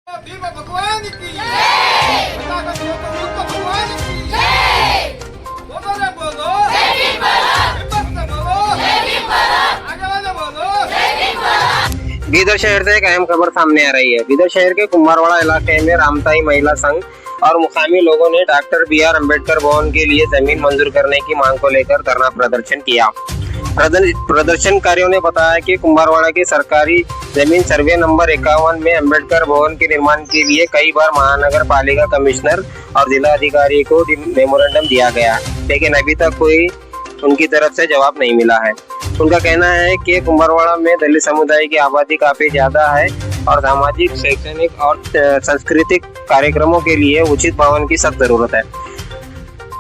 भीम भगवान की जय, भगवान की जय। बोलो रे बोलो, जय भीम बोलो, जय भीम बोलो, आगे वाले बोलो, जय भीम बोलो। बीदर शहर से एक अहम खबर सामने आ रही है। बीदर शहर के कुम्हारवाड़ा इलाके में रामताई महिला संघ और मुकामी लोगों ने डॉक्टर BR अम्बेडकर भवन के लिए जमीन मंजूर करने की मांग को लेकर धरना प्रदर्शन किया। प्रदर्शनकारियों ने बताया कि कुम्हारवाड़ा की सरकारी जमीन सर्वे नंबर 51 में अम्बेडकर भवन के निर्माण के लिए कई बार महानगर पालिका कमिश्नर और जिला अधिकारी को मेमोरेंडम दिया गया, लेकिन अभी तक कोई उनकी तरफ से जवाब नहीं मिला है। उनका कहना है कि कुम्हारवाड़ा में दलित समुदाय की आबादी काफी ज्यादा है और सामाजिक, शैक्षणिक और सांस्कृतिक कार्यक्रमों के लिए उचित भवन की सख्त जरूरत है।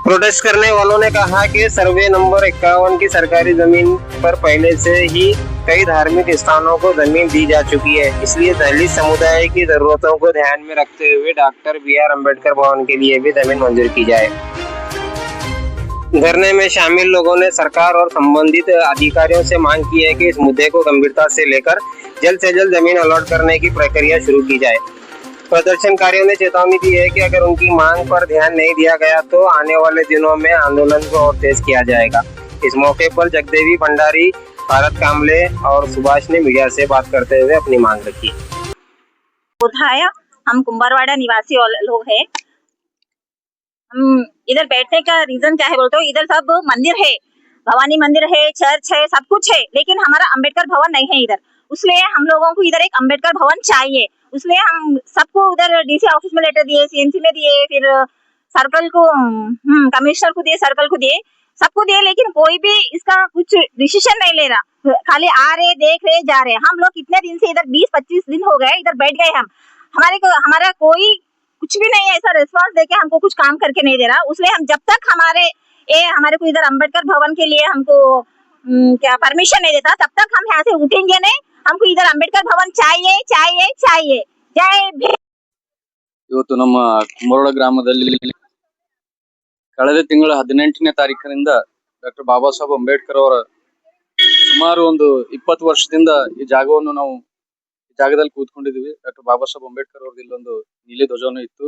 प्रोटेस्ट करने वालों ने कहा कि सर्वे नंबर 51 की सरकारी जमीन पर पहले से ही कई धार्मिक स्थानों को जमीन दी जा चुकी है, इसलिए दलित समुदाय की जरूरतों को ध्यान में रखते हुए डॉक्टर BR अम्बेडकर भवन के लिए भी जमीन मंजूर की जाए। धरने में शामिल लोगों ने सरकार और संबंधित अधिकारियों से मांग की है कि इस मुद्दे को गंभीरता से लेकर जल्द से जल्द जमीन अलॉट करने की प्रक्रिया शुरू की जाए। प्रदर्शनकारियों ने चेतावनी दी है कि अगर उनकी मांग पर ध्यान नहीं दिया गया तो आने वाले दिनों में आंदोलन को और तेज किया जाएगा। इस मौके पर जगदेवी भंडारी, भारत कामले और सुभाष ने मीडिया से बात करते हुए अपनी मांग रखी। हम कुम्हारवाड़ा निवासी लोग हैं। हम इधर बैठने का रीजन क्या है बोलते हो, इधर सब मंदिर है, भवानी मंदिर है, चर्च है, सब कुछ है, लेकिन हमारा अम्बेडकर भवन नहीं है इधर। इसलिए हम लोगों को इधर एक अम्बेडकर भवन चाहिए। इसलिए हम सबको उधर DC ऑफिस में लेटर दिए, CNC में दिए, फिर सर्कल को कमिश्नर को दिए, सर्कल को दिए, सबको दिए, लेकिन कोई भी इसका कुछ डिसीजन नहीं ले रहा। खाली आ रहे, देख रहे, जा रहे। हम लोग कितने दिन से इधर 20-25 दिन हो गए इधर बैठ गए। हमारा कोई कुछ भी नहीं है, ऐसा रिस्पांस देके हमको कुछ काम करके नहीं दे रहा। इसलिए हम जब तक हमारे को इधर अम्बेडकर भवन के लिए हमको क्या परमिशन नहीं देता, तब तक हम यहाँ से उठेंगे नहीं। हमको इधर अम्बेडकर भवन चाहिए चाहिए चाहिए। जय भीम। ಇವತ್ತು ನಮ್ಮ ಕುಂಬಾರವಾಡ ಗ್ರಾಮದಲ್ಲಿ ಕಳೆದ ತಿಂಗಳ 18ನೇ ತಾರೀಕಿನಿಂದ ಡಾಕ್ಟರ್ ಬಾಬಾ ಸಾಹೇಬ್ ಅಂಬೇಡ್ಕರ್ ಅವರ ಸುಮಾರು ಒಂದು 20 ವರ್ಷದಿಂದ ಈ ಜಾಗವನ್ನು ನಾವು ಈ ಜಾಗದಲ್ಲಿ ಕೂತ್ಕೊಂಡಿದ್ದೀವಿ। ಡಾಕ್ಟರ್ ಬಾಬಾ ಸಾಹೇಬ್ ಅಂಬೇಡ್ಕರ್ ಅವ್ರದ್ದು ಇಲ್ಲೊಂದು ನೀಲಿ ಧ್ವಜವನ್ನು ಇತ್ತು।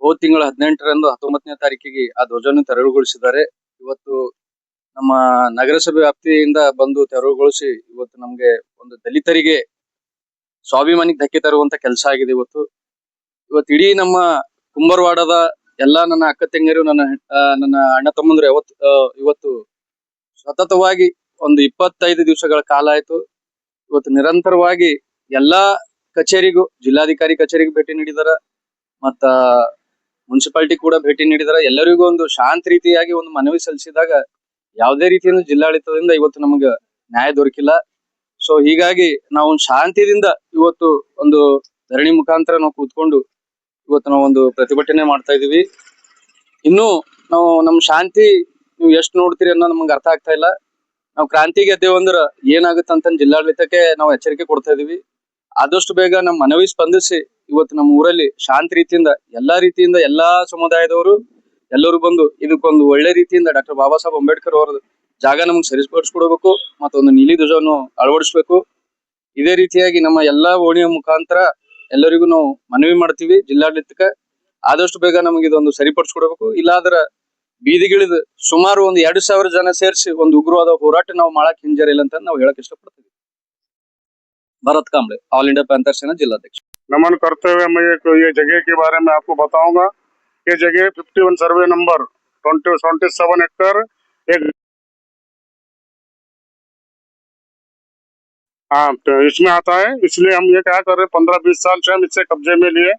ಹೋದ ತಿಂಗಳ 18ರಂದು 19ನೇ ತಾರೀಕಿಗೆ ಆ ಧ್ವಜವನ್ನು ತೆರವುಗೊಳಿಸಿದ್ದಾರೆ। ಇವತ್ತು ನಮ್ಮ ನಗರಸಭೆ ವ್ಯಾಪ್ತಿಯಿಂದ ಬಂದು ತೆರವುಗೊಳಿಸಿ ಇವತ್ತು ನಮ್ಗೆ ಒಂದು ದಲಿತರಿಗೆ ಸ್ವಾಭಿಮಾನಿಗೆ ಧಕ್ಕೆ ತರುವಂತ ಕೆಲಸ ಆಗಿದೆ। ಇವತ್ತು ಇಡೀ ನಮ್ಮ ಕುಂಬಾರವಾಡದ ಎಲ್ಲಾ ನನ್ನ ಅಕ್ಕ ತಂಗಿಯರು, ನನ್ನ ಅಣ್ಣ ತಮ್ಮಂದ್ರು ಇವತ್ತು ಸತತವಾಗಿ ಒಂದು 25 ದಿವಸಗಳ ಕಾಲ ಆಯ್ತು। ಇವತ್ತು ನಿರಂತರವಾಗಿ ಎಲ್ಲಾ ಕಚೇರಿಗೂ, ಜಿಲ್ಲಾಧಿಕಾರಿ ಕಚೇರಿಗೆ ಭೇಟಿ ನೀಡಿದಾರ, ಮತ್ತ ಮುನ್ಸಿಪಾಲಿಟಿ ಕೂಡ ಭೇಟಿ ನೀಡಿದಾರ। ಎಲ್ಲರಿಗೂ ಒಂದು ಶಾಂತ ರೀತಿಯಾಗಿ ಒಂದು ಮನವಿ ಸಲ್ಲಿಸಿದಾಗ ಯಾವುದೇ ರೀತಿಯಿಂದ ಜಿಲ್ಲಾಡಳಿತದಿಂದ ಇವತ್ತು ನಮಗೆ ನ್ಯಾಯ ದೊರಕಿಲ್ಲ। ಸೊ ಹೀಗಾಗಿ ನಾವು ಶಾಂತಿಯಿಂದ ಇವತ್ತು ಒಂದು ಧರಣಿ ಮುಖಾಂತರ ನಾವು ಕೂತ್ಕೊಂಡು ಇವತ್ತು ನಾವು ಒಂದು ಪ್ರತಿಭಟನೆ ಮಾಡ್ತಾ ಇದೀವಿ। ಇನ್ನು ನಾವು ನಮ್ಮ ಶಾಂತಿ ನೀವು ಎಷ್ಟು ನೋಡ್ತೀರಿ ಅನ್ನೋ ನಮ್ಗೆ ಅರ್ಥ ಆಗ್ತಾ ಇಲ್ಲ। ನಾವು ಕ್ರಾಂತಿ ಗೆದ್ದೇವು ಅಂದ್ರೆ ಏನಾಗುತ್ತಂತ ಜಿಲ್ಲಾಡಳಿತಕ್ಕೆ ನಾವು ಎಚ್ಚರಿಕೆ ಕೊಡ್ತಾ ಇದೀವಿ। ಆದಷ್ಟು ಬೇಗ ನಮ್ಮ ಮನವಿ ಸ್ಪಂದಿಸಿ ಇವತ್ತು ನಮ್ಮ ಊರಲ್ಲಿ ಶಾಂತ ರೀತಿಯಿಂದ ಎಲ್ಲಾ ಸಮುದಾಯದವರು ಎಲ್ಲರೂ ಬಂದು ಇದಕ್ಕೊಂದು ಒಳ್ಳೆ ರೀತಿಯಿಂದ ಡಾಕ್ಟರ್ ಬಾಬಾ ಸಾಹೇಬ್ ಅಂಬೇಡ್ಕರ್ ಅವರ ಜಾಗ ನಮ್ಗೆ ಸರಿಪಡಿಸ್ಕೊಡ್ಬೇಕು, ಮತ್ತೊಂದು ನೀಲಿ ಧ್ವಜವನ್ನು ಅಳವಡಿಸ್ಬೇಕು। ಇದೇ ರೀತಿಯಾಗಿ ನಮ್ಮ ಎಲ್ಲಾ ಓಣಿಯ ಮುಖಾಂತರ ಎಲ್ಲರಿಗೂ ನಾವು ಮನವಿ ಮಾಡ್ತೀವಿ ಜಿಲ್ಲಾಡಳಿತಕ್ಕೆ, ಆದಷ್ಟು ಬೇಗ ನಮಗೆ ಇದೊಂದು ಸರಿಪಡಿಸ್ಕೊಡ್ಬೇಕು। ಇಲ್ಲಾಂದ್ರೆ ಬೀದಿಗಿಳಿದು ಸುಮಾರು ಒಂದು 2000 ಜನ ಸೇರಿಸಿ ಒಂದು ಉಗ್ರವಾದ ಹೋರಾಟ ನಾವು ಮಾಡಕ್ ಹಿಂಜರಿಲ್ಲ ಅಂತ ನಾವು ಹೇಳಕ್ ಇಷ್ಟಪಡ್ತೀವಿ। भरत कामले, ऑल इंडिया पैंथर सेना जिलाध्यक्ष। नमन करते हुए मैं ये जगह के बारे में आपको बताऊंगा। ये जगह 51 सर्वे नंबर 27 हेक्टर एक तो इसमें आता है। इसलिए हम ये क्या कर रहे हैं, 15-20 साल से हम इससे कब्जे में लिए।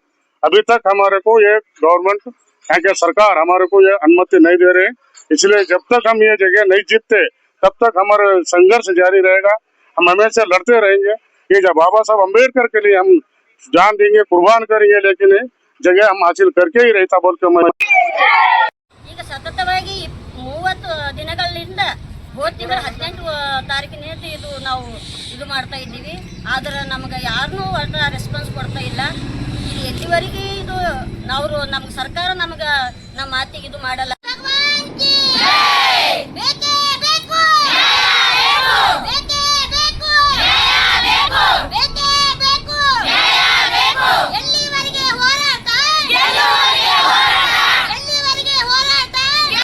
अभी तक हमारे को ये गवर्नमेंट यहाँ के सरकार हमारे को ये अनुमति नहीं दे रहे। इसलिए जब तक हम ये जगह नहीं जीतते तब तक हमारा संघर्ष जारी रहेगा। हम हमेशा लड़ते रहेंगे। ये जब बाबा साहब अम्बेडकर के लिए हम जान देंगे, कुर्बान करेंगे, लेकिन जगह हम हासिल करके ही रहता बोल के मैं ಈಗ ಸತತವಾಗಿ 30 ದಿನಗಳಿಂದ ಹೋದ ತಿಂಗಳ 18 ತಾರೀಕಿನಿಂದ ಇದು ನಾವು ಇದು ಮಾಡ್ತಾ ಇದ್ದೀವಿ। ಆದ್ರೆ ನಮಗೆ ಯಾರನ್ನೂ ಒಟ್ಟ ರೆಸ್ಪಾನ್ಸ್ ಕೊಡ್ತಾ ಇಲ್ಲ। ಇದು ಎಲ್ಲಿವರೆಗೆ ಇದು ನಾವು ನಮ್ಗೆ ಸರ್ಕಾರ ನಮ್ಗೆ ನಮ್ಮ ಮಾತಿಗೆ ಇದು ಮಾಡಲ್ಲ।